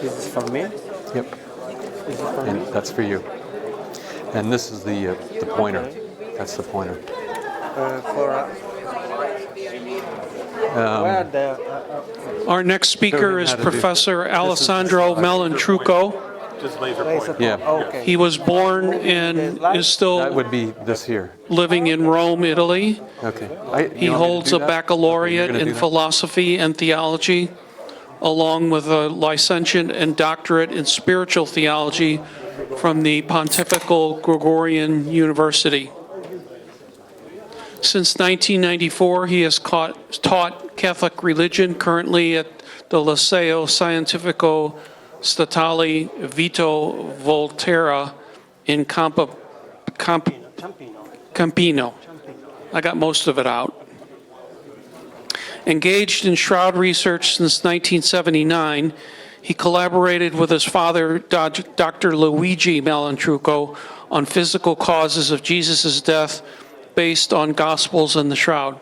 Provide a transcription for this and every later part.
This is for me? Yep. And that's for you. And this is the pointer. Okay. That's the pointer. Where the Our next speaker is Professor Alessandro Malantruco. Yeah. Okay. He was born and is That still would be this here. living in Rome, Italy. Okay. He holds a baccalaureate in philosophy and theology, along with a licentiate and doctorate in spiritual theology from the Pontifical Gregorian University. Since 1994, he has taught Catholic religion, currently at the Liceo Scientifico Statale Vito Volterra in Campino. I got most of it out. Engaged in shroud research since 1979, he collaborated with his father, Dr. Luigi Malantruco, on physical causes of Jesus' death based on Gospels and the Shroud.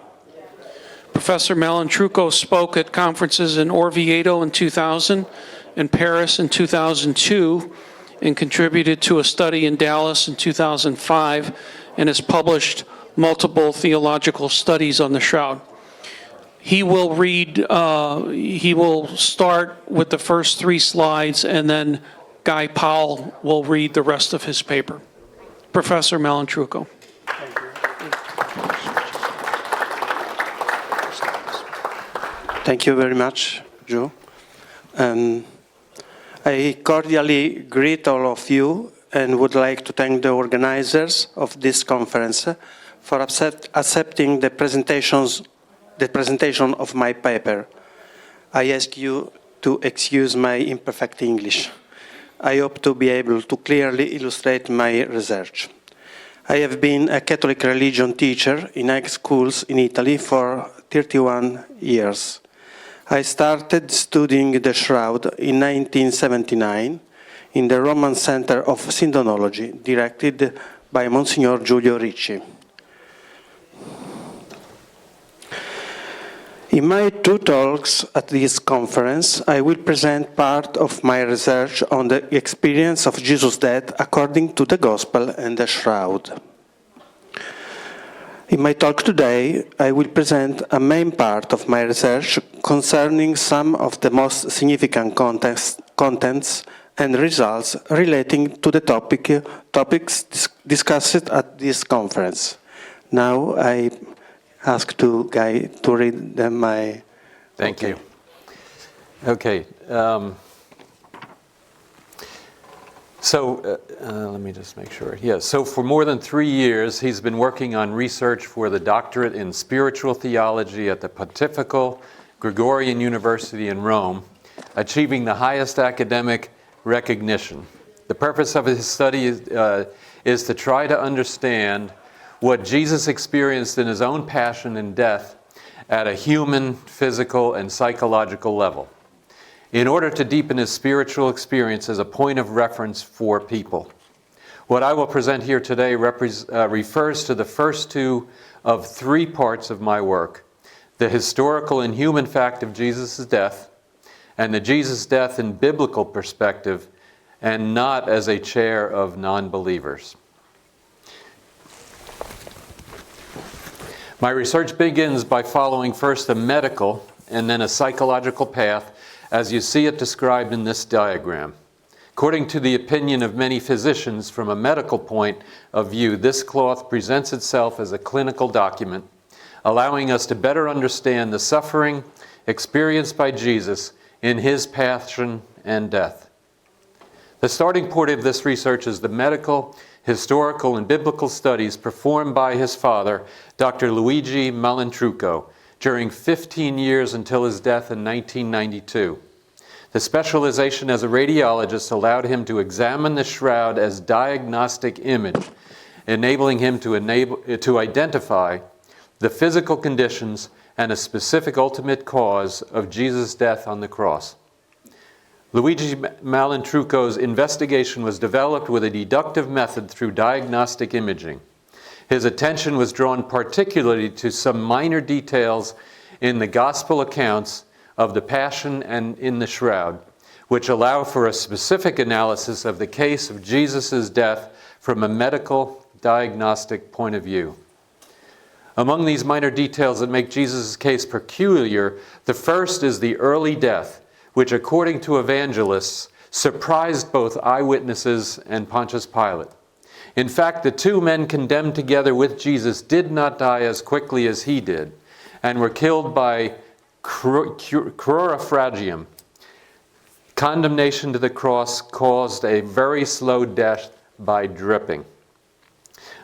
Professor Malantruco spoke at conferences in Orvieto in 2000 and Paris in 2002, and contributed to a study in Dallas in 2005, and has published multiple theological studies on the Shroud. He will start with the first 3 slides, and then Guy Powell will read the rest of his paper. Professor Malantruco. Thank you very much, Joe. I cordially greet all of you and would like to thank the organizers of this conference for accepting the presentation of my paper. I ask you to excuse my imperfect English. I hope to be able to clearly illustrate my research. I have been a Catholic religion teacher in high schools in Italy for 31 years. I started studying the Shroud in 1979 in the Roman Center of Syndonology, directed by Monsignor Giulio Ricci. In my 2 talks at this conference, I will present part of my research on the experience of Jesus' death according to the Gospel and the Shroud. In my talk today, I will present a main part of my research concerning some of the most significant contents and results relating to the topics discussed at this conference. Now I ask Guy to read them my... Thank you. Okay. Let me just make sure. Yeah, so for more than 3 years, he's been working on research for the doctorate in spiritual theology at the Pontifical Gregorian University in Rome, achieving the highest academic recognition. The purpose of his study is to try to understand what Jesus experienced in his own passion and death at a human, physical, and psychological level, in order to deepen his spiritual experience as a point of reference for people. What I will present here today refers to the first 2 of 3 parts of my work: the historical and human fact of Jesus' death, and the Jesus' death in biblical perspective, and not as a chair of non-believers. My research begins by following first a medical and then a psychological path, as you see it described in this diagram. According to the opinion of many physicians, from a medical point of view, this cloth presents itself as a clinical document, allowing us to better understand the suffering experienced by Jesus in his passion and death. The starting point of this research is the medical, historical, and biblical studies performed by his father, Dr. Luigi Malantruco, during 15 years until his death in 1992. The specialization as a radiologist allowed him to examine the shroud as diagnostic image, enabling him to identify the physical conditions and a specific ultimate cause of Jesus' death on the cross. Luigi Malantruco's investigation was developed with a deductive method through diagnostic imaging. His attention was drawn particularly to some minor details in the gospel accounts of the Passion and in the Shroud, which allow for a specific analysis of the case of Jesus' death from a medical diagnostic point of view. Among these minor details that make Jesus' case peculiar, the first is the early death, which, according to evangelists, surprised both eyewitnesses and Pontius Pilate. In fact, the two men condemned together with Jesus did not die as quickly as he did, and were killed by crucifragium. Condemnation to the cross caused a very slow death by dripping.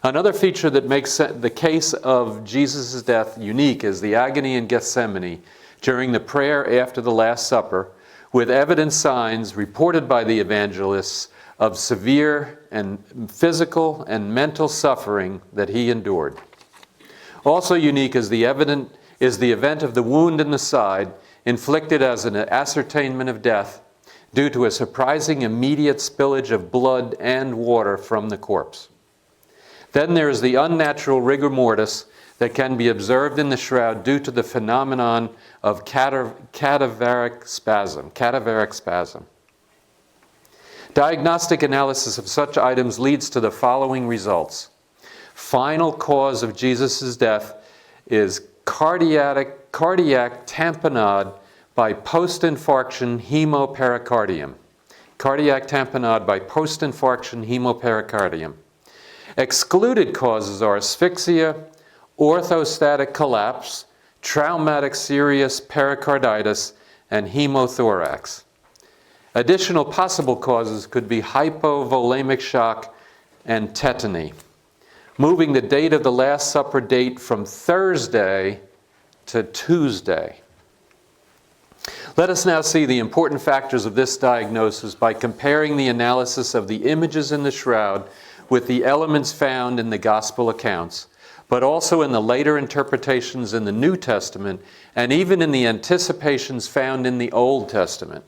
Another feature that makes the case of Jesus' death unique is the agony in Gethsemane during the prayer after the Last Supper, with evident signs reported by the evangelists of severe and physical and mental suffering that he endured. Also unique is the event of the wound in the side, inflicted as an ascertainment of death due to a surprising immediate spillage of blood and water from the corpse. Then there is the unnatural rigor mortis that can be observed in the shroud due to the phenomenon of cadaveric spasm. Diagnostic analysis of such items leads to the following results. Final cause of Jesus' death is cardiac tamponade by post-infarction hemopericardium. Cardiac tamponade by post-infarction hemopericardium. Excluded causes are asphyxia, orthostatic collapse, traumatic serious pericarditis, and hemothorax. Additional possible causes could be hypovolemic shock and tetany, moving the date of the Last Supper date from Thursday to Tuesday. Let us now see the important factors of this diagnosis by comparing the analysis of the images in the shroud with the elements found in the gospel accounts, but also in the later interpretations in the New Testament and even in the anticipations found in the Old Testament.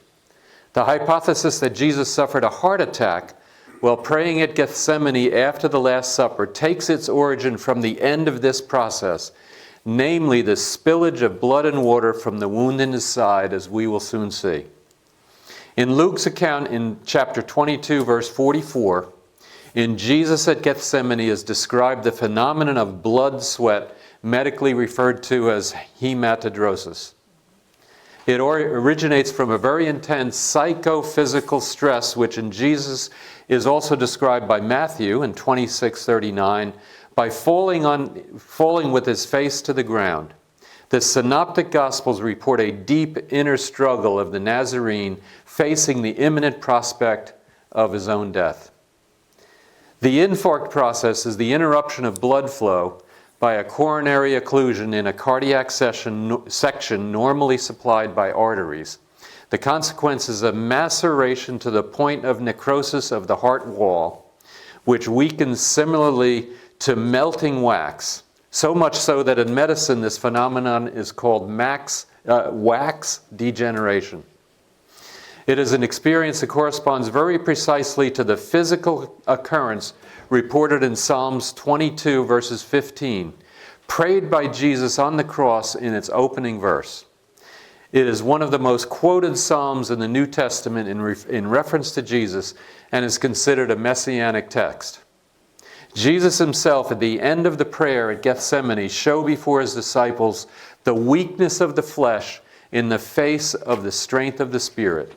The hypothesis that Jesus suffered a heart attack while praying at Gethsemane after the Last Supper takes its origin from the end of this process, namely the spillage of blood and water from the wound in his side, as we will soon see. In Luke's account in chapter 22, verse 44, in Jesus at Gethsemane is described the phenomenon of blood sweat, medically referred to as hematidrosis. It originates from a very intense psychophysical stress, which in Jesus is also described by Matthew in 26:39 by falling with his face to the ground. The Synoptic Gospels report a deep inner struggle of the Nazarene facing the imminent prospect of his own death. The infarct process is the interruption of blood flow by a coronary occlusion in a cardiac section normally supplied by arteries. The consequence is a maceration to the point of necrosis of the heart wall, which weakens similarly to melting wax, so much so that in medicine this phenomenon is called wax degeneration. It is an experience that corresponds very precisely to the physical occurrence reported in Psalms 22, verses 15, prayed by Jesus on the cross in its opening verse. It is one of the most quoted psalms in the New Testament in reference to Jesus and is considered a messianic text. Jesus himself, at the end of the prayer at Gethsemane, showed before his disciples the weakness of the flesh in the face of the strength of the Spirit.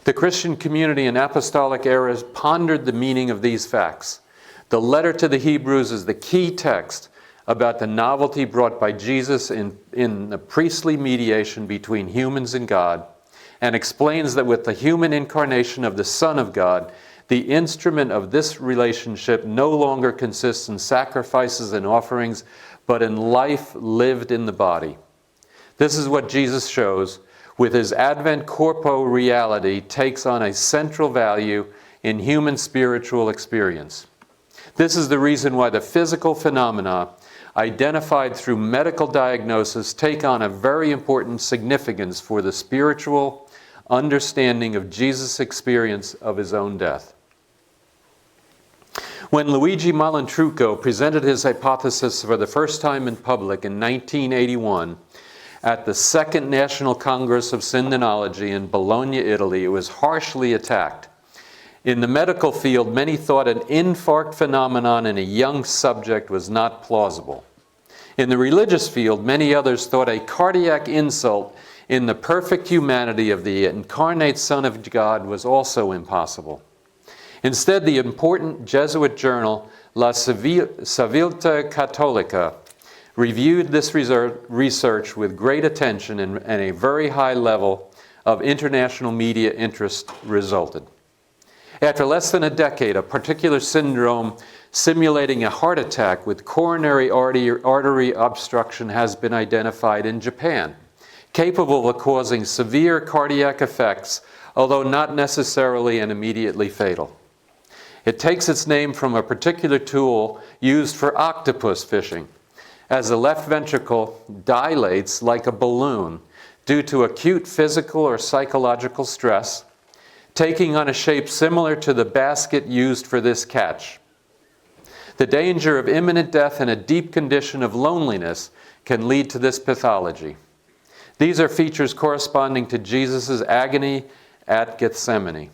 The Christian community in apostolic eras pondered the meaning of these facts. The letter to the Hebrews is the key text about the novelty brought by Jesus in the priestly mediation between humans and God, and explains that with the human incarnation of the Son of God, the instrument of this relationship no longer consists in sacrifices and offerings, but in life lived in the body. This is what Jesus shows with his Advent corpo reality takes on a central value in human spiritual experience. This is the reason why the physical phenomena identified through medical diagnosis take on a very important significance for the spiritual understanding of Jesus' experience of his own death. When Luigi Malantruco presented his hypothesis for the first time in public in 1981, At the Second National Congress of Syndenology in Bologna, Italy, it was harshly attacked. In the medical field, many thought an infarct phenomenon in a young subject was not plausible. In the religious field, many others thought a cardiac insult in the perfect humanity of the incarnate Son of God was also impossible. Instead, the important Jesuit journal La Civiltà Cattolica reviewed this research with great attention and a very high level of international media interest resulted. After less than a decade, a particular syndrome simulating a heart attack with coronary artery obstruction has been identified in Japan, capable of causing severe cardiac effects, although not necessarily and immediately fatal. It takes its name from a particular tool used for octopus fishing, as the left ventricle dilates like a balloon due to acute physical or psychological stress, taking on a shape similar to the basket used for this catch. The danger of imminent death and a deep condition of loneliness can lead to this pathology. These are features corresponding to Jesus' agony at Gethsemane.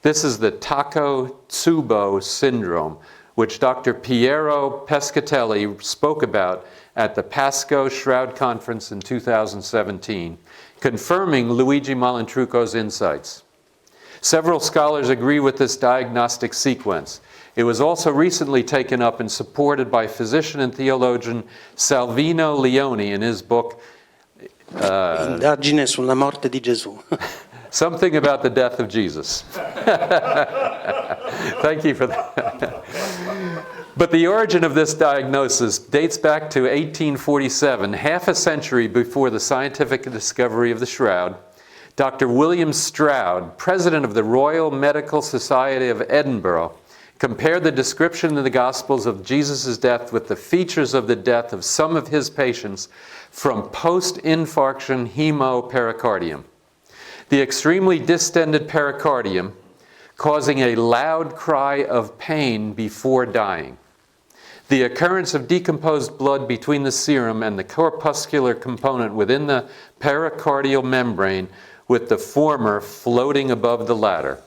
This is the Takotsubo syndrome, which Dr. Piero Pescatelli spoke about at the Pasco Shroud Conference in 2017, confirming Luigi Malantruco's insights. Several scholars agree with this diagnostic sequence. It was also recently taken up and supported by physician and theologian Salvino Leone in his book, Indagine sulla morte di Gesù. Something About the Death of Jesus. Thank you for that. But the origin of this diagnosis dates back to 1847, half a century before the scientific discovery of the shroud. Dr. William Stroud, president of the Royal Medical Society of Edinburgh, compared the description in the Gospels of Jesus' death with the features of the death of some of his patients from post-infarction hemopericardium. The extremely distended pericardium causing a loud cry of pain before dying. The occurrence of decomposed blood between the serum and the corpuscular component within the pericardial membrane, with the former floating above the latter.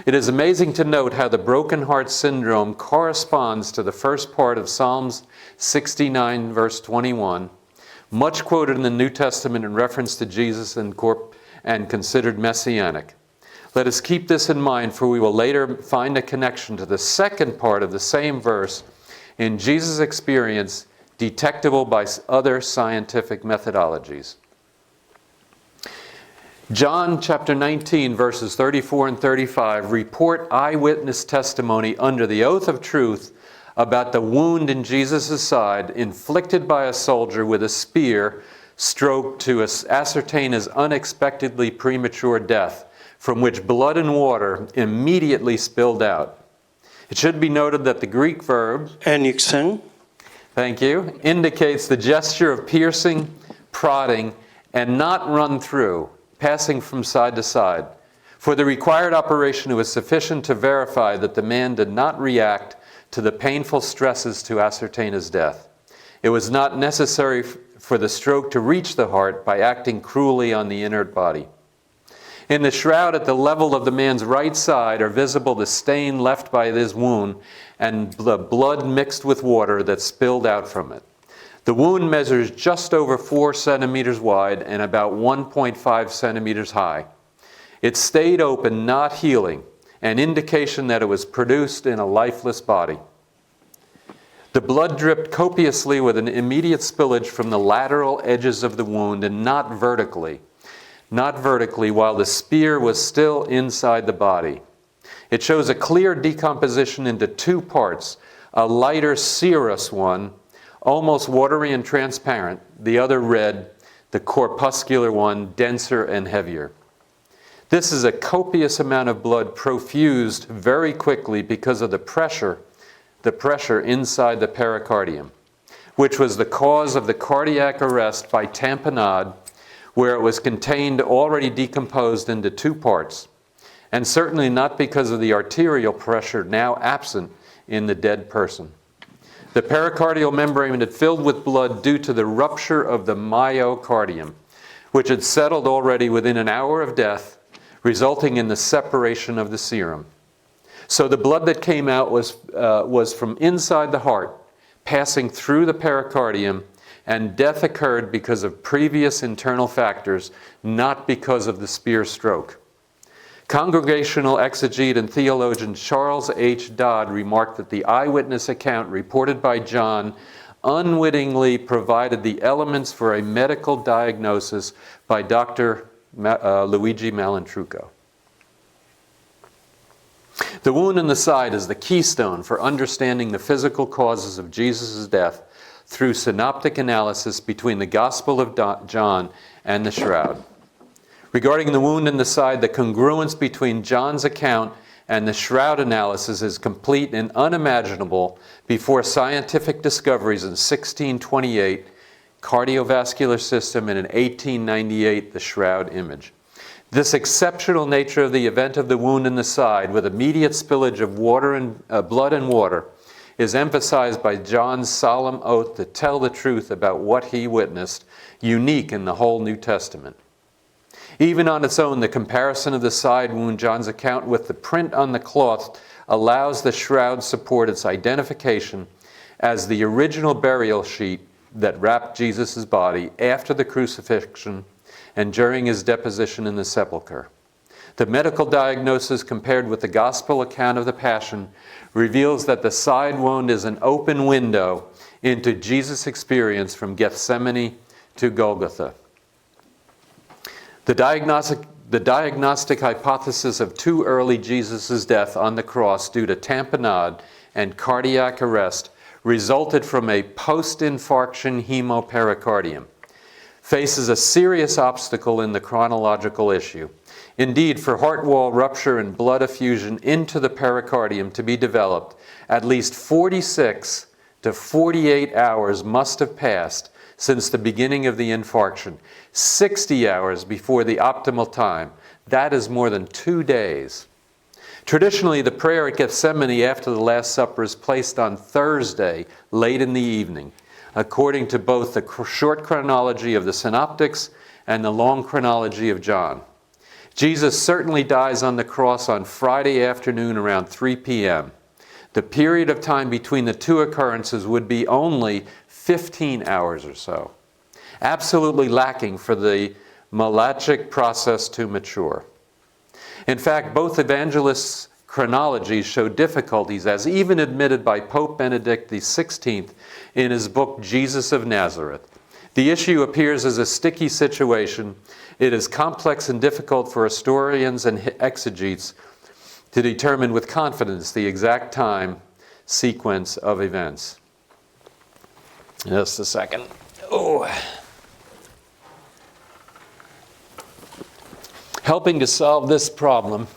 It is amazing to note how the broken heart syndrome corresponds to the first part of Psalms 69, verse 21, much quoted in the New Testament in reference to Jesus and considered messianic. Let us keep this in mind, for we will later find a connection to the second part of the same verse in Jesus' experience, detectable by other scientific methodologies. John chapter 19, verses 34 and 35 report eyewitness testimony under the oath of truth about the wound in Jesus' side inflicted by a soldier with a spear stroked to ascertain his unexpectedly premature death, from which blood and water immediately spilled out. It should be noted that the Greek verb Enixen, thank you, indicates the gesture of piercing, prodding, and not run through, passing from side to side. For the required operation, it was sufficient to verify that the man did not react to the painful stresses to ascertain his death. It was not necessary for the stroke to reach the heart by acting cruelly on the inert body. In the shroud at the level of the man's right side are visible the stain left by his wound and the blood mixed with water that spilled out from it. The wound measures just over 4 centimeters wide and about 1.5 centimeters high. It stayed open, not healing, an indication that it was produced in a lifeless body. The blood dripped copiously with an immediate spillage from the lateral edges of the wound and not vertically while the spear was still inside the body. It shows a clear decomposition into 2 parts, a lighter serous one, almost watery and transparent, the other red, the corpuscular one denser and heavier. This is a copious amount of blood profused very quickly because of the pressure inside the pericardium, which was the cause of the cardiac arrest by tamponade, where it was contained already decomposed into 2 parts, and certainly not because of the arterial pressure now absent in the dead person. The pericardial membrane had filled with blood due to the rupture of the myocardium, which had settled already within an hour of death, resulting in the separation of the serum. So the blood that came out was from inside the heart, passing through the pericardium, and death occurred because of previous internal factors, not because of the spear stroke. Congregational exegete and theologian Charles H. Dodd remarked that the eyewitness account reported by John unwittingly provided the elements for a medical diagnosis by Dr. Luigi Malantruco. The wound in the side is the keystone for understanding the physical causes of Jesus' death through synoptic analysis between the Gospel of John and the shroud. Regarding the wound in the side, the congruence between John's account and the shroud analysis is complete and unimaginable before scientific discoveries in 1628, cardiovascular system, and in 1898, the shroud image. This exceptional nature of the event of the wound in the side, with immediate spillage of water and blood and water, is emphasized by John's solemn oath to tell the truth about what he witnessed, unique in the whole New Testament. Even on its own, the comparison of the side wound, John's account, with the print on the cloth allows the shroud support its identification as the original burial sheet that wrapped Jesus' body after the crucifixion and during his deposition in the sepulchre. The medical diagnosis compared with the gospel account of the Passion reveals that the side wound is an open window into Jesus' experience from Gethsemane to Golgotha. The diagnostic hypothesis of too early Jesus' death on the cross due to tamponade and cardiac arrest resulted from a post-infarction hemopericardium, faces a serious obstacle in the chronological issue. Indeed, for heart wall rupture and blood effusion into the pericardium to be developed, at least 46 to 48 hours must have passed since the beginning of the infarction, 60 hours before the optimal time. That is more than 2 days. Traditionally, the prayer at Gethsemane after the Last Supper is placed on Thursday, late in the evening, according to both the short chronology of the synoptics and the long chronology of John. Jesus certainly dies on the cross on Friday afternoon around 3 p.m. The period of time between the two occurrences would be only 15 hours or so, absolutely lacking for the malachic process to mature. In fact, both evangelists' chronologies show difficulties, as even admitted by Pope Benedict XVI in his book Jesus of Nazareth. The issue appears as a sticky situation. It is complex and difficult for historians and exegetes to determine with confidence the exact time sequence of events. Just a second. Helping to solve this problem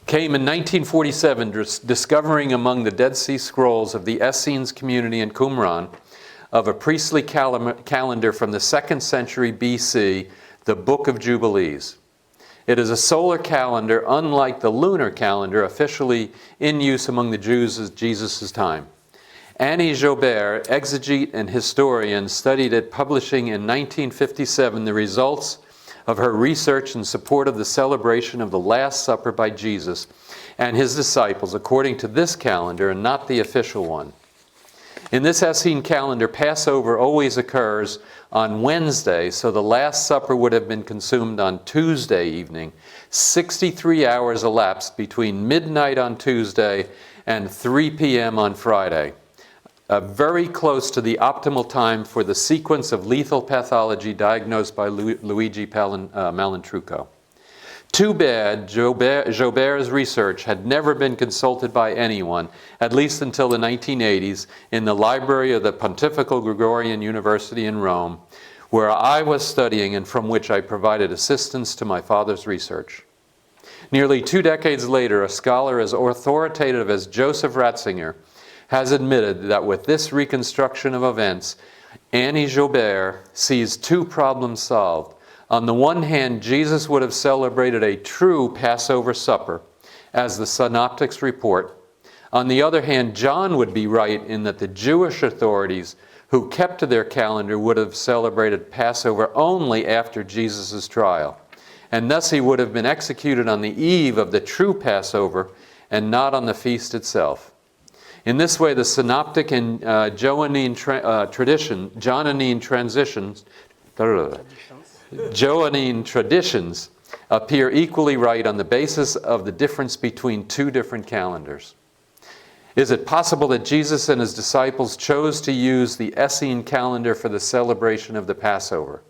came in 1947, discovering among the Dead Sea Scrolls of the Essenes community in Qumran of a priestly calendar from the 2nd century BC, the Book of Jubilees. It is a solar calendar, unlike the lunar calendar officially in use among the Jews at Jesus' time. Annie Joubert, exegete and historian, studied it, publishing in 1957 the results of her research in support of the celebration of the Last Supper by Jesus and his disciples according to this calendar and not the official one. In this Essene calendar, Passover always occurs on Wednesday, so the Last Supper would have been consumed on Tuesday evening. 63 hours elapsed between midnight on Tuesday and 3 p.m. on Friday. Very close to the optimal time for the sequence of lethal pathology diagnosed by Luigi Malantruco. Too bad Joubert's research had never been consulted by anyone, at least until the 1980s, in the library of the Pontifical Gregorian University in Rome, where I was studying and from which I provided assistance to my father's research. Nearly 2 decades later, a scholar as authoritative as Joseph Ratzinger has admitted that with this reconstruction of events, Annie Joubert sees 2 problems solved. On the one hand, Jesus would have celebrated a true Passover supper, as the synoptics report. On the other hand, John would be right in that the Jewish authorities who kept to their calendar would have celebrated Passover only after Jesus' trial, and thus he would have been executed on the eve of the true Passover and not on the feast itself. In this way, the synoptic and Johannine traditions appear equally right on the basis of the difference between two different calendars. Is it possible that Jesus and his disciples chose to use the Essene calendar for the celebration of the Passover?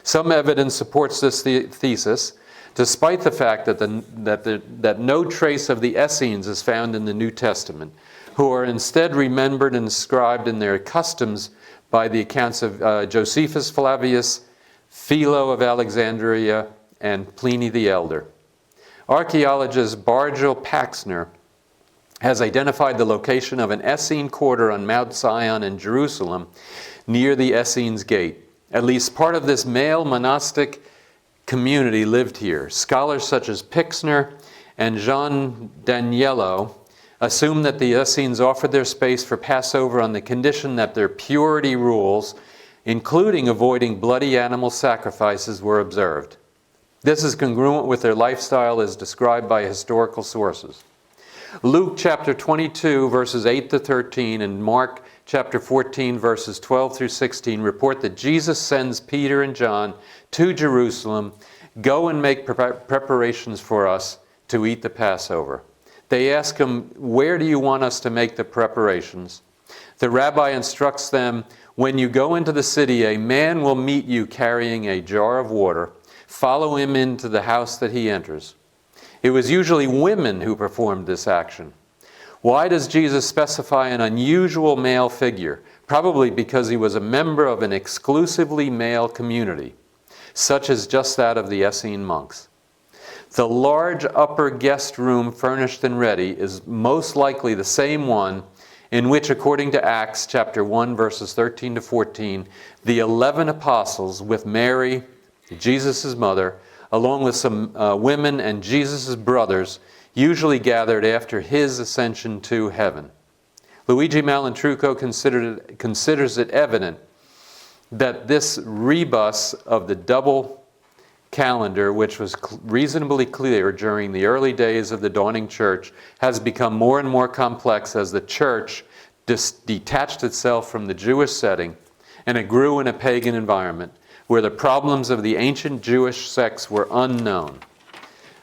Some evidence supports this thesis, despite the fact that no trace of the Essenes is found in the New Testament, who are instead remembered and described in their customs by the accounts of Josephus Flavius, Philo of Alexandria, and Pliny the Elder. Archaeologist Bargil Paxner has identified the location of an Essene quarter on Mount Sion in Jerusalem near the Essenes Gate. At least part of this male monastic community lived here. Scholars such as Pixner and Jean Daniello assume that the Essenes offered their space for Passover on the condition that their purity rules, including avoiding bloody animal sacrifices, were observed. This is congruent with their lifestyle as described by historical sources. Luke chapter 22, verses 8 to 13, and Mark chapter 14, verses 12 through 16 report that Jesus sends Peter and John to Jerusalem, "Go and make preparations for us to eat the Passover." They ask him, "Where do you want us to make the preparations?" The rabbi instructs them, "When you go into the city, a man will meet you carrying a jar of water. Follow him into the house that he enters." It was usually women who performed this action. Why does Jesus specify an unusual male figure? Probably because he was a member of an exclusively male community, such as just that of the Essene monks. The large upper guest room furnished and ready is most likely the same one in which, according to Acts chapter 1, verses 13 to 14, the 11 apostles with Mary, Jesus' mother, along with some women and Jesus' brothers, usually gathered after his ascension to heaven. Luigi Malantruco considers it evident that this rebus of the double calendar, which was reasonably clear during the early days of the dawning church, has become more and more complex as the church detached itself from the Jewish setting and it grew in a pagan environment, where the problems of the ancient Jewish sects were unknown.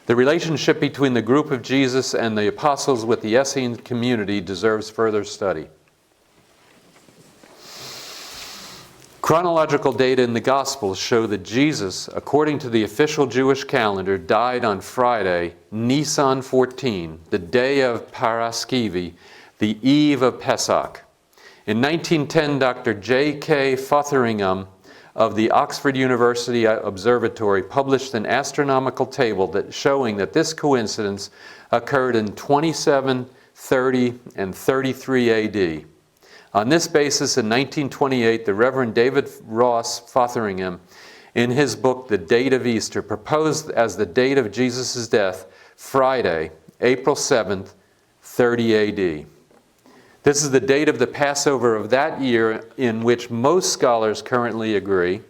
The relationship between the group of Jesus and the apostles with the Essene community deserves further study. Chronological data in the Gospels show that Jesus, according to the official Jewish calendar, died on Friday, Nisan 14, the day of Paraskivi, the eve of Pesach. In 1910, Dr. J.K. Fotheringham of the Oxford University Observatory published an astronomical table showing that this coincidence occurred in 27, 30, and 33 AD. On this basis, in 1928, the Reverend David Ross Fotheringham, in his book The Date of Easter, proposed as the date of Jesus' death Friday, April 7th, 30 AD. This is the date of the Passover of that year in which most scholars currently agree.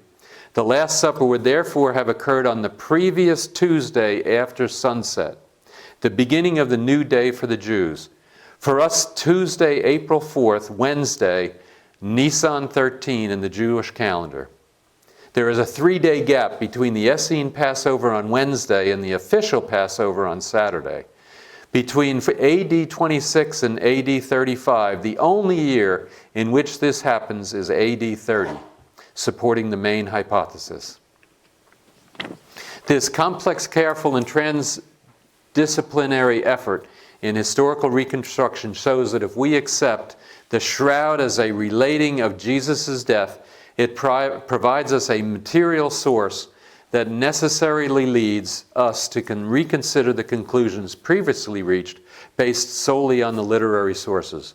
The Last Supper would therefore have occurred on the previous Tuesday after sunset, the beginning of the new day for the Jews. For us, Tuesday, April 4th, Wednesday, Nisan 13 in the Jewish calendar. There is a 3-day gap between the Essene Passover on Wednesday and the official Passover on Saturday. Between AD 26 and AD 35, the only year in which this happens is AD 30, supporting the main hypothesis. This complex, careful, and transdisciplinary effort in historical reconstruction shows that if we accept the shroud as a relating of Jesus' death, it provides us a material source that necessarily leads us to reconsider the conclusions previously reached based solely on the literary sources.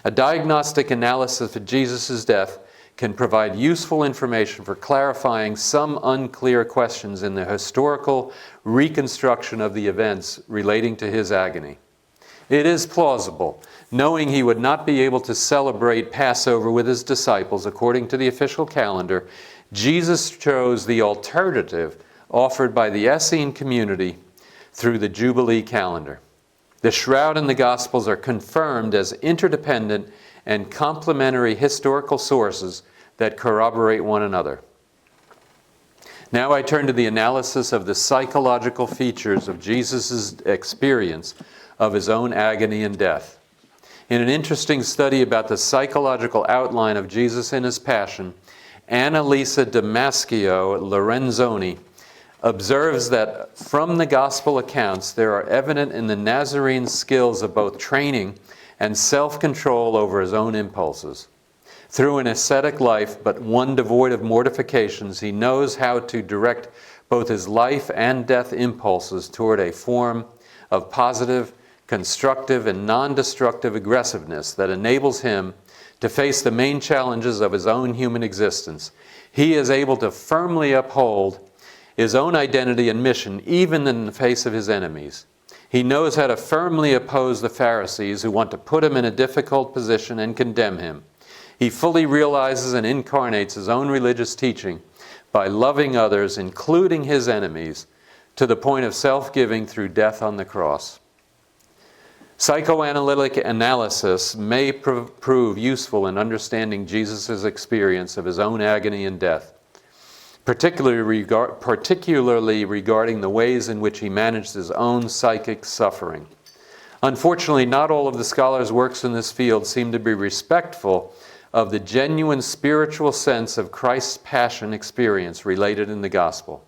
A diagnostic analysis of Jesus' death can provide useful information for clarifying some unclear questions in the historical reconstruction of the events relating to his agony. It is plausible, knowing he would not be able to celebrate Passover with his disciples according to the official calendar, Jesus chose the alternative offered by the Essene community through the Jubilee calendar. The Shroud and the Gospels are confirmed as interdependent and complementary historical sources that corroborate one another. Now I turn to the analysis of the psychological features of Jesus' experience of his own agony and death. In an interesting study about the psychological outline of Jesus in his passion, Annalisa Damascio Lorenzoni observes that from the gospel accounts there are evident in the Nazarene's skills of both training and self-control over his own impulses. Through an ascetic life, but one devoid of mortifications, he knows how to direct both his life and death impulses toward a form of positive, constructive, and non-destructive aggressiveness that enables him to face the main challenges of his own human existence. He is able to firmly uphold his own identity and mission, even in the face of his enemies. He knows how to firmly oppose the Pharisees who want to put him in a difficult position and condemn him. He fully realizes and incarnates his own religious teaching by loving others, including his enemies, to the point of self-giving through death on the cross. Psychoanalytic analysis may prove useful in understanding Jesus' experience of his own agony and death, particularly regarding the ways in which he managed his own psychic suffering. Unfortunately, not all of the scholars' works in this field seem to be respectful of the genuine spiritual sense of Christ's passion experience related in the gospel.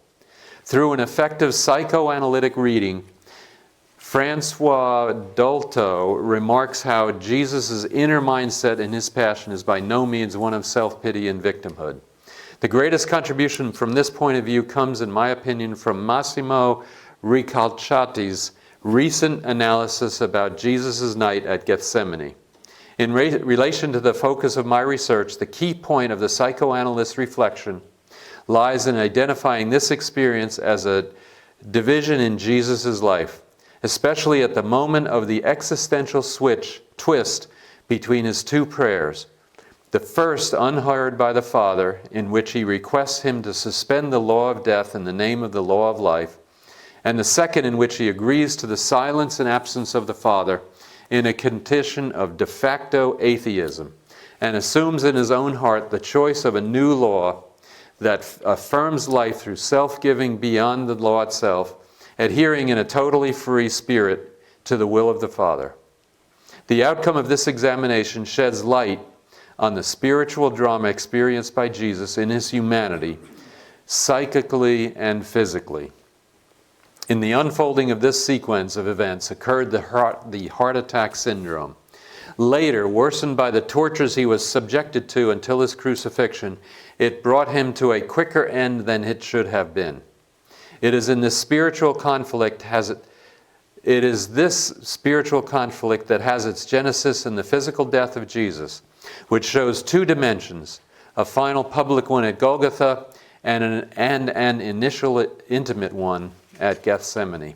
Through an effective psychoanalytic reading, Francois Dolto remarks how Jesus' inner mindset in his passion is by no means one of self-pity and victimhood. The greatest contribution from this point of view comes, in my opinion, from Massimo Ricalciati's recent analysis about Jesus' night at Gethsemane. In relation to the focus of my research, the key point of the psychoanalyst's reflection lies in identifying this experience as a division in Jesus' life, especially at the moment of the existential twist between his two prayers. The first, unheard by the Father, in which he requests him to suspend the law of death in the name of the law of life, and the second in which he agrees to the silence and absence of the Father in a condition of de facto atheism, and assumes in his own heart the choice of a new law that affirms life through self-giving beyond the law itself, adhering in a totally free spirit to the will of the Father. The outcome of this examination sheds light on the spiritual drama experienced by Jesus in his humanity, psychically and physically. In the unfolding of this sequence of events occurred the heart attack syndrome. Later, worsened by the tortures he was subjected to until his crucifixion, it brought him to a quicker end than it should have been. It is this spiritual conflict that has its genesis in the physical death of Jesus, which shows two dimensions, a final public one at Golgotha and an initial intimate one at Gethsemane.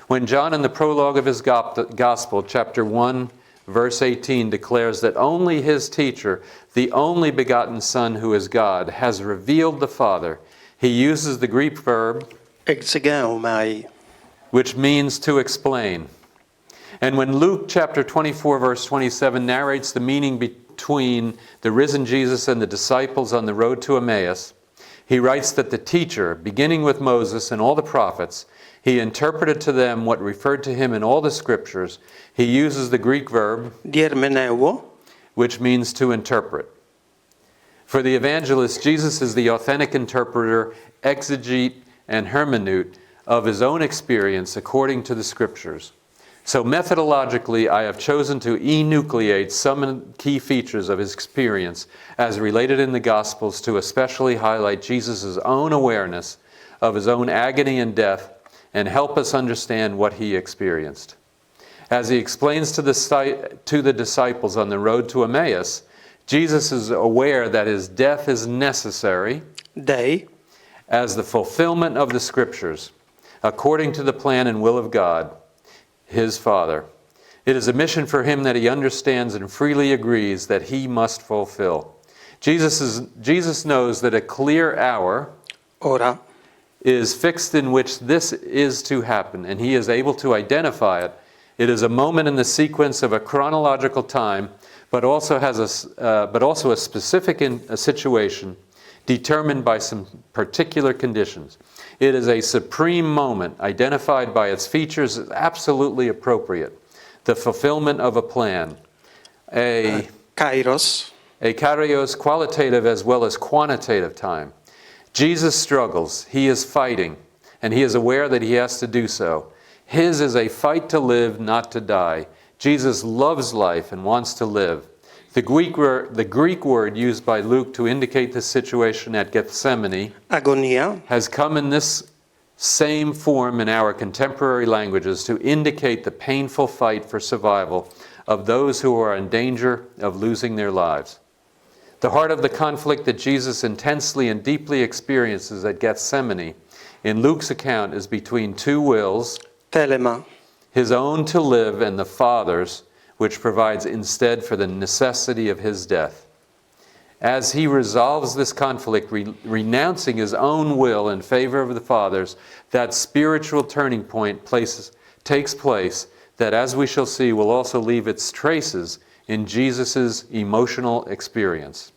When John, in the prologue of his Gospel, chapter 1, verse 18, declares that only his teacher, the only begotten Son who is God, has revealed the Father, he uses the Greek verb exegeomai, which means to explain. And when Luke chapter 24, verse 27 narrates the meaning between the risen Jesus and the disciples on the road to Emmaus, he writes that the teacher, beginning with Moses and all the prophets, he interpreted to them what referred to him in all the scriptures. He uses the Greek verb, diermeneuo, which means to interpret. For the evangelist, Jesus is the authentic interpreter, exegete, and hermeneut of his own experience according to the scriptures. So methodologically, I have chosen to enucleate some key features of his experience as related in the Gospels to especially highlight Jesus' own awareness of his own agony and death and help us understand what he experienced. As he explains to the disciples on the road to Emmaus, Jesus is aware that his death is necessary as the fulfillment of the scriptures, according to the plan and will of God, his Father. It is a mission for him that he understands and freely agrees that he must fulfill. Jesus knows that a clear hour Ora is fixed in which this is to happen, and he is able to identify it. It is a moment in the sequence of a chronological time, but also a specific situation determined by some particular conditions. It is a supreme moment identified by its features as absolutely appropriate. The fulfillment of a plan. A kairos, qualitative as well as quantitative time. Jesus struggles, he is fighting, and he is aware that he has to do so. His is a fight to live, not to die. Jesus loves life and wants to live. The Greek word used by Luke to indicate the situation at Gethsemane agonia, has come in this same form in our contemporary languages to indicate the painful fight for survival of those who are in danger of losing their lives. The heart of the conflict that Jesus intensely and deeply experiences at Gethsemane in Luke's account is between two wills, telema, his own to live and the Father's, which provides instead for the necessity of his death. As he resolves this conflict, renouncing his own will in favor of the Father's, that spiritual turning point takes place that, as we shall see, will also leave its traces in Jesus' emotional experience.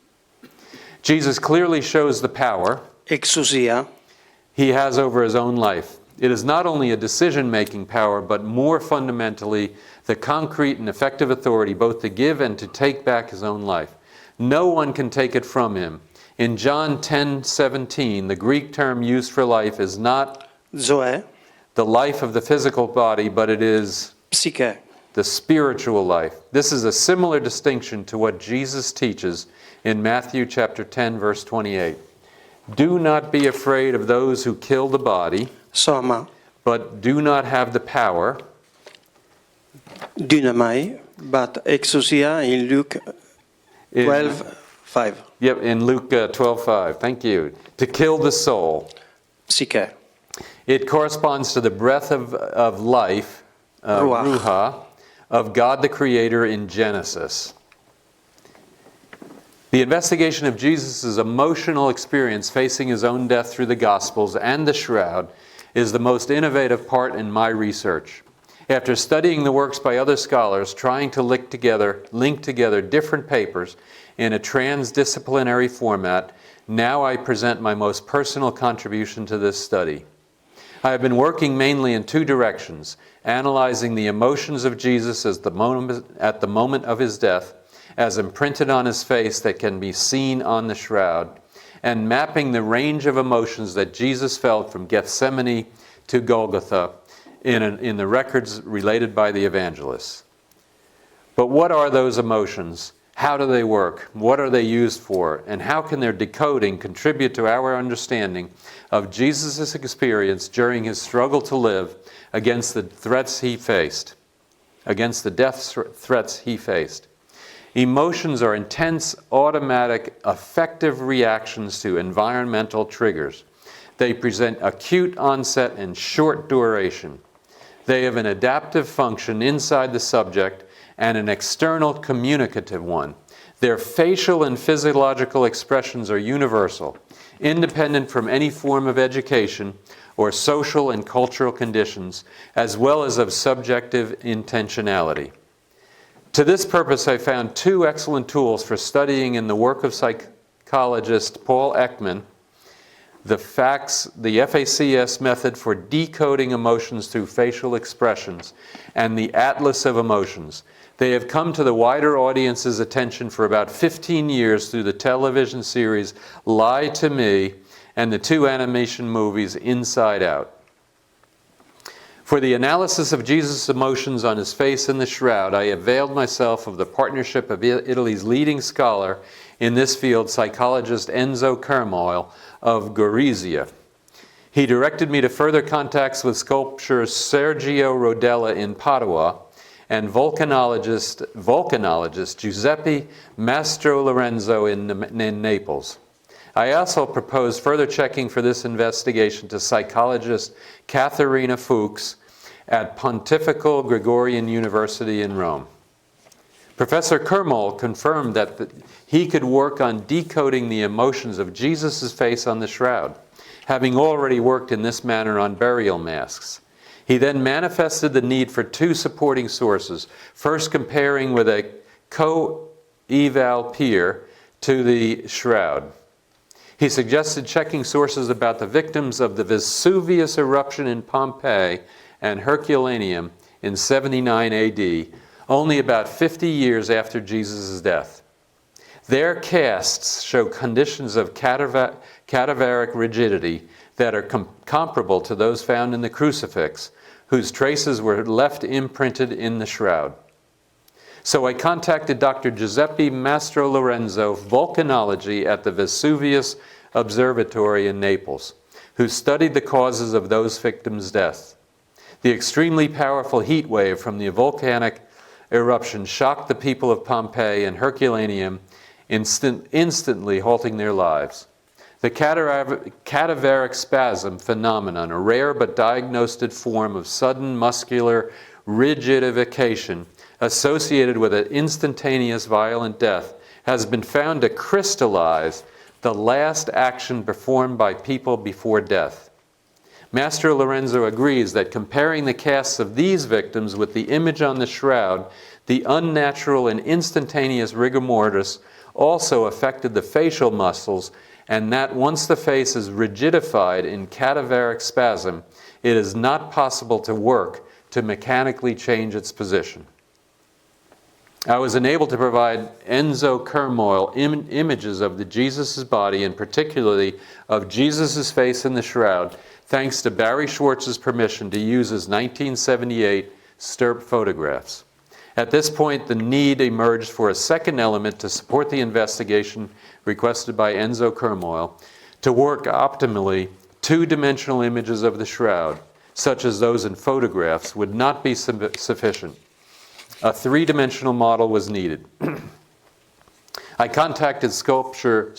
Jesus clearly shows the power exousia, he has over his own life. It is not only a decision-making power, but more fundamentally, the concrete and effective authority both to give and to take back his own life. No one can take it from him. In John 10:17, the Greek term used for life is not zoe, the life of the physical body, but it is psyche, the spiritual life. This is a similar distinction to what Jesus teaches in Matthew chapter 10, verse 28. Do not be afraid of those who kill the body, soma, but do not have the power. dynamai, but exousia in Luke 12:5. Yep, in Luke 12:5. Thank you. To kill the soul. Psyche, It corresponds to the breath of life, ruha, of God the Creator in Genesis. The investigation of Jesus' emotional experience facing his own death through the Gospels and the Shroud is the most innovative part in my research. After studying the works by other scholars, trying to link together different papers in a transdisciplinary format, now I present my most personal contribution to this study. I have been working mainly in two directions, analyzing the emotions of Jesus at the moment of his death, as imprinted on his face that can be seen on the shroud, and mapping the range of emotions that Jesus felt from Gethsemane to Golgotha in the records related by the evangelists. But what are those emotions? How do they work? What are they used for? And how can their decoding contribute to our understanding of Jesus' experience during his struggle to live against the threats he faced, against the death threats he faced? Emotions are intense, automatic, effective reactions to environmental triggers. They present acute onset and short duration. They have an adaptive function inside the subject and an external communicative one. Their facial and physiological expressions are universal, independent from any form of education or social and cultural conditions, as well as of subjective intentionality. To this purpose, I found two excellent tools for studying in the work of psychologist Paul Ekman: the FACS method for decoding emotions through facial expressions, and the Atlas of Emotions. They have come to the wider audience's attention for about 15 years through the television series Lie to Me and the two animation movies Inside Out. For the analysis of Jesus' emotions on his face in the shroud, I availed myself of the partnership of Italy's leading scholar in this field, psychologist Enzo Carmoil of Gorizia. He directed me to further contacts with sculptor Sergio Rodella in Padua and volcanologist Giuseppe Mastro Lorenzo in Naples. I also proposed further checking for this investigation to psychologist Katharina Fuchs at Pontifical Gregorian University in Rome. Professor Kermol confirmed that he could work on decoding the emotions of Jesus' face on the shroud, having already worked in this manner on burial masks. He then manifested the need for two supporting sources, first comparing with a co-eval peer to the shroud. He suggested checking sources about the victims of the Vesuvius eruption in Pompeii and Herculaneum in 79 AD, only about 50 years after Jesus' death. Their casts show conditions of cadaveric rigidity that are comparable to those found in the crucifix, whose traces were left imprinted in the shroud. So I contacted Dr. Giuseppe Mastro Lorenzo, volcanology at the Vesuvius Observatory in Naples, who studied the causes of those victims' deaths. The extremely powerful heat wave from the volcanic eruption shocked the people of Pompeii and Herculaneum, instantly halting their lives. The cadaveric spasm phenomenon, a rare but diagnosed form of sudden muscular rigidification associated with an instantaneous violent death, has been found to crystallize the last action performed by people before death. Master Lorenzo agrees that comparing the casts of these victims with the image on the shroud, the unnatural and instantaneous rigor mortis also affected the facial muscles, and that once the face is rigidified in cadaveric spasm, it is not possible to work to mechanically change its position. I was enabled to provide Enzo Kermol images of the Jesus' body, and particularly of Jesus' face in the shroud, thanks to Barry Schwartz's permission to use his 1978 Stirp photographs. At this point, the need emerged for a second element to support the investigation requested by Enzo Kermol. To work optimally, two-dimensional images of the shroud, such as those in photographs, would not be sufficient. A three-dimensional model was needed. I contacted sculptor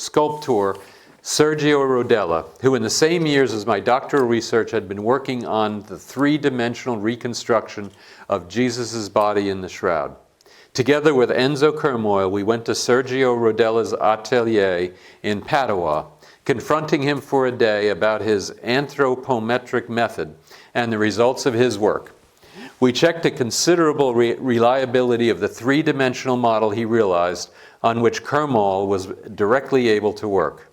Sergio Rodella, who in the same years as my doctoral research had been working on the three-dimensional reconstruction of Jesus' body in the shroud. Together with Enzo Kermol, we went to Sergio Rodella's atelier in Padua, confronting him for a day about his anthropometric method and the results of his work. We checked the considerable reliability of the three-dimensional model he realized, on which Kermol was directly able to work.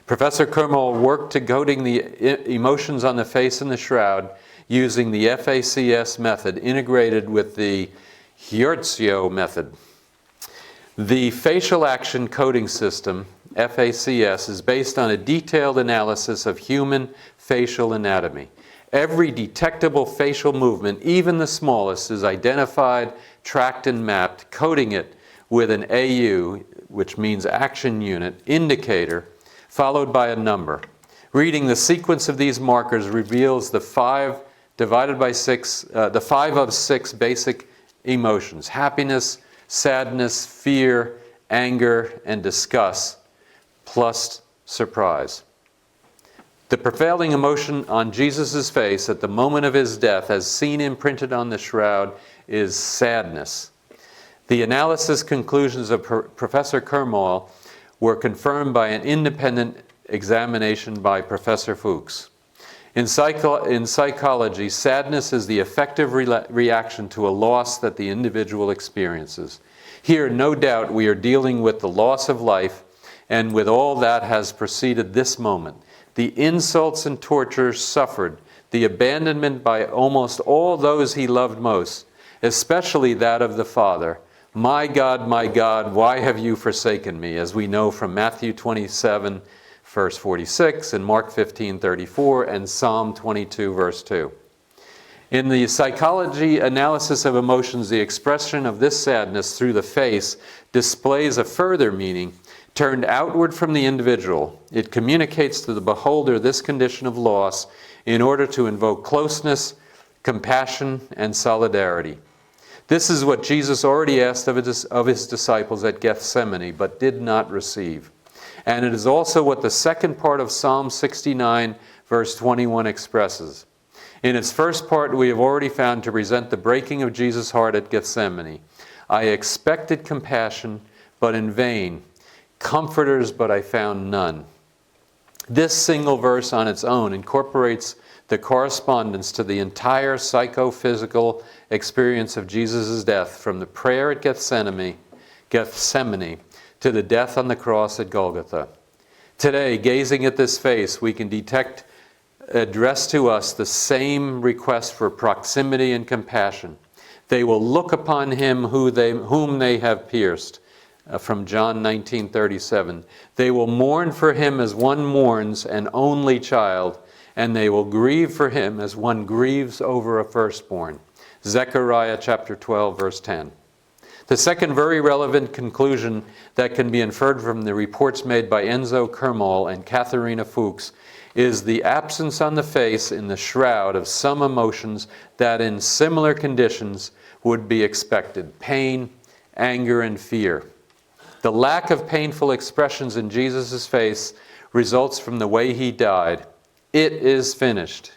Professor Kermol worked to coding the emotions on the face and the shroud using the FACS method integrated with the Hiertzio method. The facial action coding system, FACS, is based on a detailed analysis of human facial anatomy. Every detectable facial movement, even the smallest, is identified, tracked, and mapped, coding it with an AU, which means action unit, indicator, followed by a number. Reading the sequence of these markers reveals the 5 of 6 basic emotions: happiness, sadness, fear, anger, and disgust, plus surprise. The prevailing emotion on Jesus' face at the moment of his death, as seen imprinted on the shroud, is sadness. The analysis conclusions of Professor Kermol were confirmed by an independent examination by Professor Fuchs. In psychology, sadness is the effective reaction to a loss that the individual experiences. Here, no doubt, we are dealing with the loss of life, and with all that has preceded this moment. The insults and tortures suffered, the abandonment by almost all those he loved most, especially that of the Father. My God, why have you forsaken me? As we know from Matthew 27, verse 46, and Mark 15:34, and Psalm 22, verse 2. In the psychology analysis of emotions, the expression of this sadness through the face displays a further meaning. Turned outward from the individual, it communicates to the beholder this condition of loss in order to invoke closeness, compassion, and solidarity. This is what Jesus already asked of his disciples at Gethsemane, but did not receive. And it is also what the second part of Psalm 69, verse 21 expresses. In its first part, we have already found to present the breaking of Jesus' heart at Gethsemane. I expected compassion, but in vain. Comforters, but I found none. This single verse on its own incorporates the correspondence to the entire psychophysical experience of Jesus' death, from the prayer at Gethsemane to the death on the cross at Golgotha. Today, gazing at this face, we can detect addressed to us the same request for proximity and compassion. They will look upon him whom they have pierced, from John 19:37. They will mourn for him as one mourns an only child, and they will grieve for him as one grieves over a firstborn. Zechariah chapter 12, verse 10. The second very relevant conclusion that can be inferred from the reports made by Enzo Kermol and Katharina Fuchs is the absence on the face in the shroud of some emotions that in similar conditions would be expected: pain, anger, and fear. The lack of painful expressions in Jesus' face results from the way he died. It is finished.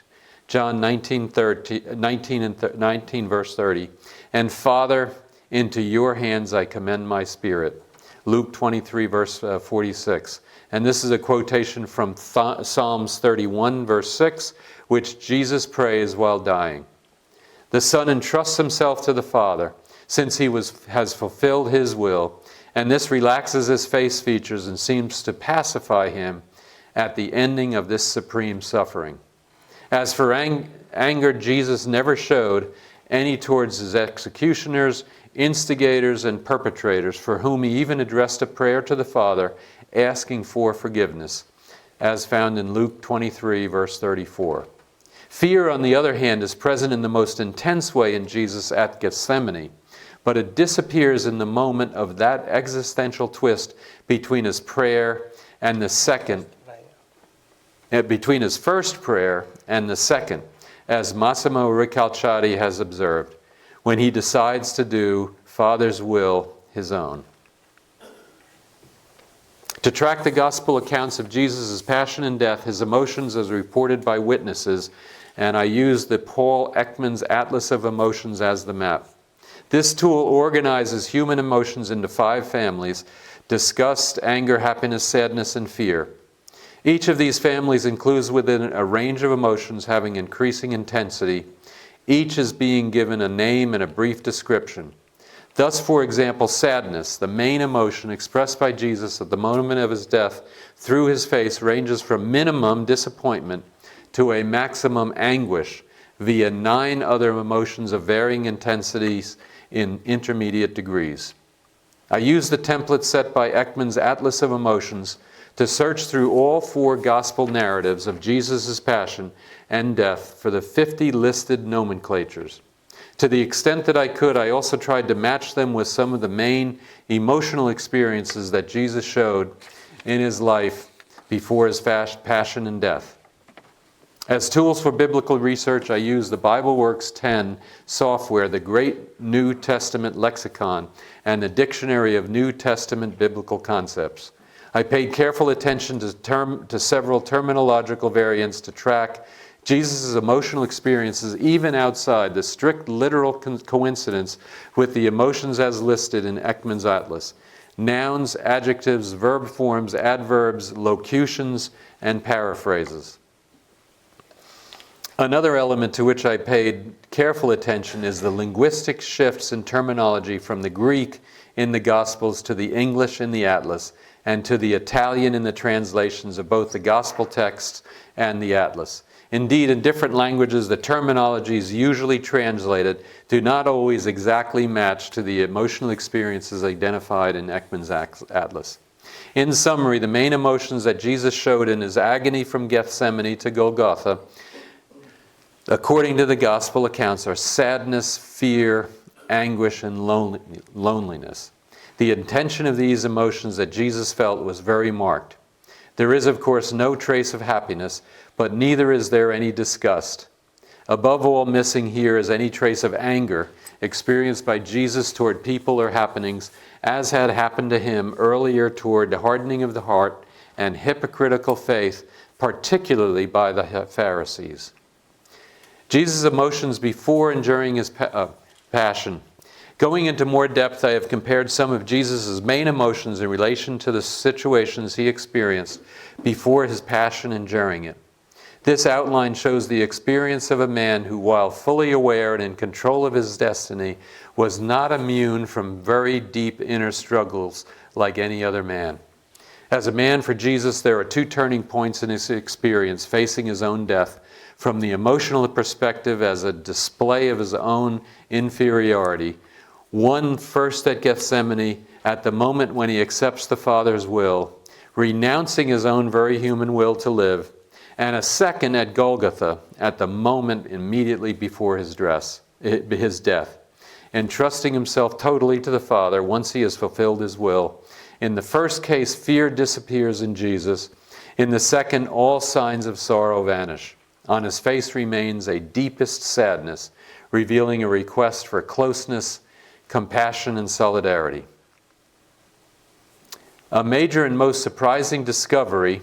John 19 verse 30. And Father, into your hands I commend my spirit. Luke 23 verse 46. And this is a quotation from Psalms 31 verse 6, which Jesus prays while dying. The Son entrusts himself to the Father, since he has fulfilled his will, and this relaxes his face features and seems to pacify him at the ending of this supreme suffering. As for anger, Jesus never showed any towards his executioners, instigators, and perpetrators, for whom he even addressed a prayer to the Father, asking for forgiveness, as found in Luke 23, verse 34. Fear, on the other hand, is present in the most intense way in Jesus at Gethsemane, but it disappears in the moment of that existential twist between his prayer and the second, between his first prayer and the second, as Massimo Ricalciati has observed, when he decides to do Father's will his own. To track the gospel accounts of Jesus' passion and death, his emotions as reported by witnesses, and I use the Paul Ekman's Atlas of Emotions as the map. This tool organizes human emotions into 5 families: disgust, anger, happiness, sadness, and fear. Each of these families includes within a range of emotions having increasing intensity. Each is being given a name and a brief description. Thus, for example, sadness, the main emotion expressed by Jesus at the moment of his death through his face, ranges from minimum disappointment to a maximum anguish via 9 other emotions of varying intensities in intermediate degrees. I use the template set by Ekman's Atlas of Emotions to search through all 4 gospel narratives of Jesus' passion and death for the 50 listed nomenclatures. To the extent that I could, I also tried to match them with some of the main emotional experiences that Jesus showed in his life before his passion and death. As tools for biblical research, I use the BibleWorks 10 software, the Great New Testament Lexicon, and the Dictionary of New Testament Biblical Concepts. I paid careful attention to several terminological variants to track Jesus' emotional experiences even outside the strict literal coincidence with the emotions as listed in Ekman's Atlas: nouns, adjectives, verb forms, adverbs, locutions, and paraphrases. Another element to which I paid careful attention is the linguistic shifts in terminology from the Greek in the Gospels to the English in the Atlas, and to the Italian in the translations of both the Gospel texts and the Atlas. Indeed, in different languages, the terminologies usually translated do not always exactly match to the emotional experiences identified in Ekman's Atlas. In summary, the main emotions that Jesus showed in his agony from Gethsemane to Golgotha, according to the Gospel accounts, are sadness, fear, anguish, and loneliness. The intention of these emotions that Jesus felt was very marked. There is, of course, no trace of happiness, but neither is there any disgust. Above all, missing here is any trace of anger experienced by Jesus toward people or happenings, as had happened to him earlier toward the hardening of the heart and hypocritical faith, particularly by the Pharisees. Jesus' emotions before and during his passion. Going into more depth, I have compared some of Jesus' main emotions in relation to the situations he experienced before his passion and during it. This outline shows the experience of a man who, while fully aware and in control of his destiny, was not immune from very deep inner struggles like any other man. As a man for Jesus, there are two turning points in his experience facing his own death, from the emotional perspective as a display of his own inferiority. One first at Gethsemane, at the moment when he accepts the Father's will, renouncing his own very human will to live, and a second at Golgotha, at the moment immediately before his death, entrusting himself totally to the Father once he has fulfilled his will. In the first case, fear disappears in Jesus. In the second, all signs of sorrow vanish. On his face remains a deepest sadness, revealing a request for closeness, compassion, and solidarity. A major and most surprising discovery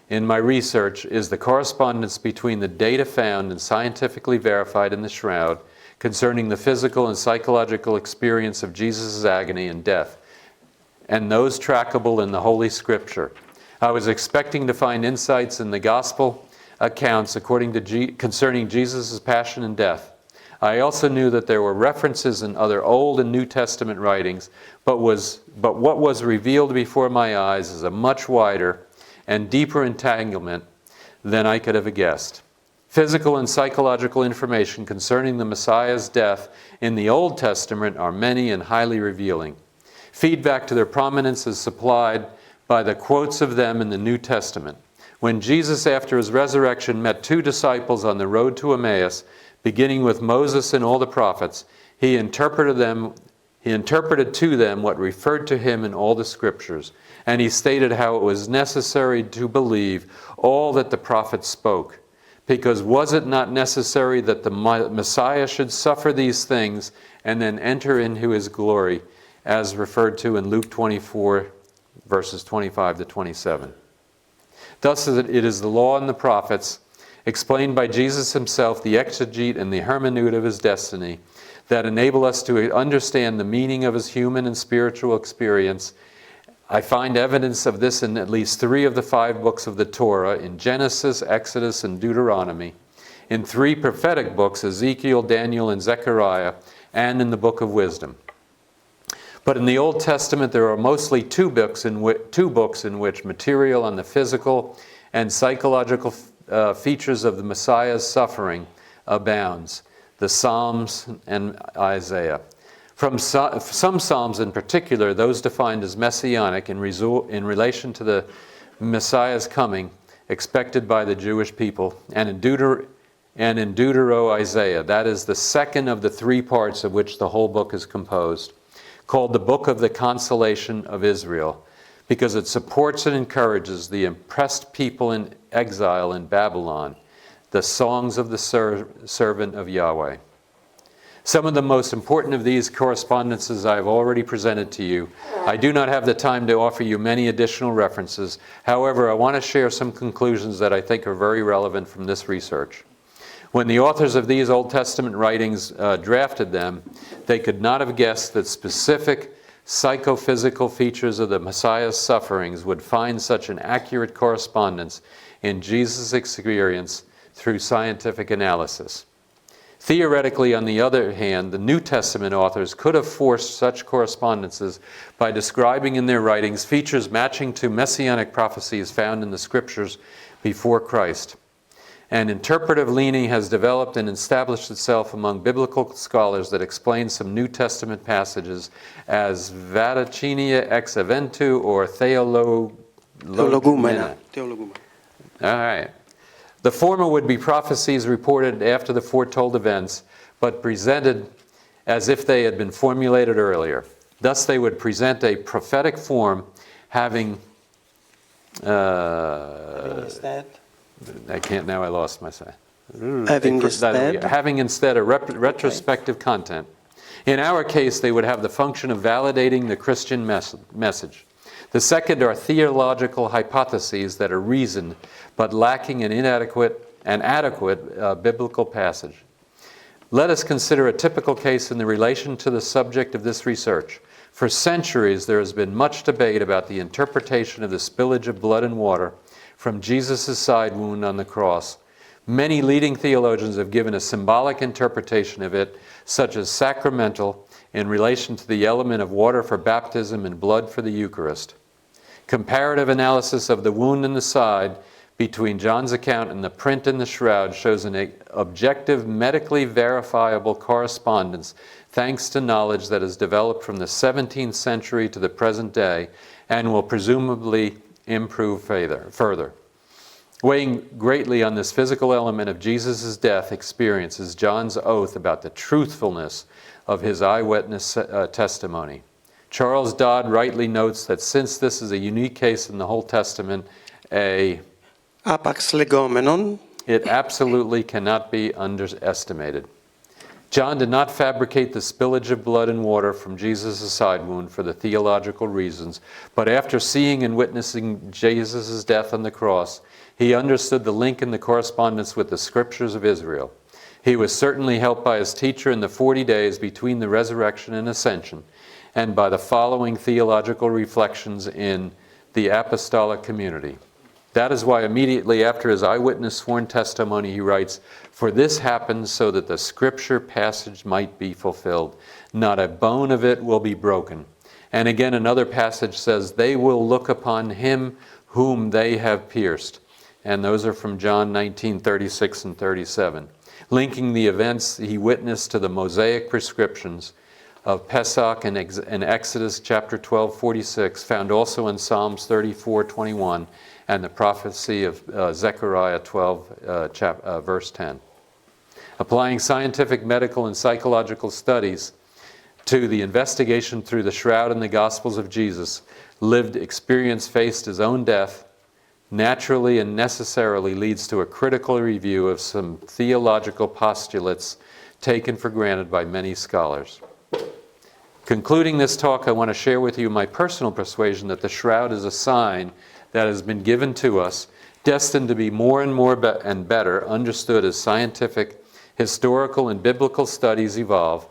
in my research is the correspondence between the data found and scientifically verified in the Shroud concerning the physical and psychological experience of Jesus' agony and death, and those trackable in the Holy Scripture. I was expecting to find insights in the Gospel accounts concerning Jesus' passion and death. I also knew that there were references in other Old and New Testament writings, but what was revealed before my eyes is a much wider and deeper entanglement than I could have guessed. Physical and psychological information concerning the Messiah's death in the Old Testament are many and highly revealing. Feedback to their prominence is supplied by the quotes of them in the New Testament. When Jesus, after his resurrection, met two disciples on the road to Emmaus, beginning with Moses and all the prophets, he interpreted to them what referred to him in all the Scriptures, and he stated how it was necessary to believe all that the prophets spoke. Because was it not necessary that the Messiah should suffer these things and then enter into his glory, as referred to in Luke 24, verses 25 to 27. Thus it is the law and the prophets, explained by Jesus himself, the exegete and the hermeneut of his destiny, that enable us to understand the meaning of his human and spiritual experience. I find evidence of this in at least 3 of the 5 books of the Torah, in Genesis, Exodus, and Deuteronomy, in 3 prophetic books, Ezekiel, Daniel, and Zechariah, and in the Book of Wisdom. But in the Old Testament, there are mostly two books in which material on the physical and psychological features of the Messiah's suffering abounds: the Psalms and Isaiah. From some Psalms in particular, those defined as messianic in relation to the Messiah's coming, expected by the Jewish people, and in Deutero-Isaiah, that is the second of the 3 parts of which the whole book is composed, called the Book of the Consolation of Israel, because it supports and encourages the oppressed people in exile in Babylon, the songs of the servant of Yahweh. Some of the most important of these correspondences I have already presented to you. I do not have the time to offer you many additional references. However, I want to share some conclusions that I think are very relevant from this research. When the authors of these Old Testament writings drafted them, they could not have guessed that specific psychophysical features of the Messiah's sufferings would find such an accurate correspondence in Jesus' experience through scientific analysis. Theoretically, on the other hand, the New Testament authors could have forced such correspondences by describing in their writings features matching to messianic prophecies found in the Scriptures before Christ. An interpretive leaning has developed and established itself among biblical scholars that explain some New Testament passages as vaticinio ex eventu or theologumena. All right. The former would be prophecies reported after the foretold events, but presented as if they had been formulated earlier. Thus they would present a prophetic form having I can't now, I lost my say. Having instead a retrospective content. In our case, they would have the function of validating the Christian message. The second are theological hypotheses that are reasoned, but lacking an adequate biblical Let us consider a typical case in the relation to the subject of this research. For centuries, there has been much debate about the interpretation of the spillage of blood and water from Jesus' side wound on the cross. Many leading theologians have given a symbolic interpretation of it, such as sacramental, in relation to the element of water for baptism and blood for the Eucharist. Comparative analysis of the wound in the side between John's account and the print in the shroud shows an objective, medically verifiable correspondence, thanks to knowledge that has developed from the 17th century to the present day and will presumably improve further. Weighing greatly on this physical element of Jesus' death experience is John's oath about the truthfulness of his eyewitness testimony. Charles Dodd rightly notes that since this is a unique case in the whole Testament, Apax legomenon. It absolutely cannot be underestimated. John did not fabricate the spillage of blood and water from Jesus' side wound for the theological reasons, but after seeing and witnessing Jesus' death on the cross, he understood the link in the correspondence with the scriptures of Israel. He was certainly helped by his teacher in the 40 days between the resurrection and ascension, and by the following theological reflections in the apostolic community. That is why immediately after his eyewitness sworn testimony he writes, "For this happened so that the scripture passage might be fulfilled. Not a bone of it will be broken." And again another passage says, "They will look upon him whom they have pierced." And those are from John 19:36 and 37, linking the events he witnessed to the Mosaic prescriptions of Pesach and Exodus chapter 12:46, found also in Psalms 34:21, and the prophecy of Zechariah 12, verse 10. Applying scientific, medical, and psychological studies to the investigation through the shroud and the Gospels of Jesus, lived experience faced his own death, naturally and necessarily leads to a critical review of some theological postulates taken for granted by many scholars. Concluding this talk, I want to share with you my personal persuasion that the shroud is a sign that has been given to us, destined to be more and more and better understood as scientific, historical, and biblical studies evolve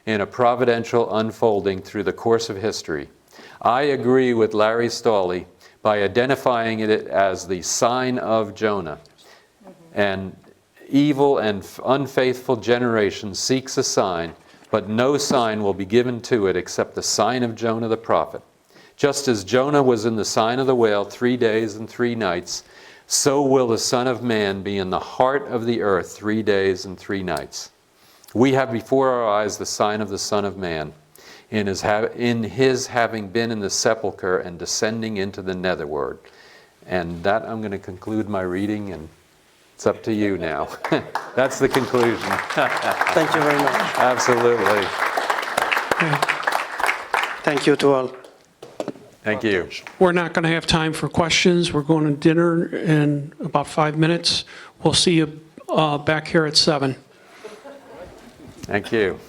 in a providential unfolding through the course of history. I agree with Larry Stawley by identifying it as the sign of Jonah. And evil and unfaithful generation seeks a sign, but no sign will be given to it except the sign of Jonah the prophet. Just as Jonah was in the sign of the whale 3 days and 3 nights, so will the Son of Man be in the heart of the earth 3 days and 3 nights. We have before our eyes the sign of the Son of Man, in his having been in the sepulchre and descending into the netherworld. And that I'm going to conclude my reading, and it's up to you now. That's the conclusion. Thank you very much. Absolutely. Thank you to all. Thank you. We're not going to have time for questions. We're going to dinner in about 5 minutes. We'll see you back here at 7. Thank you.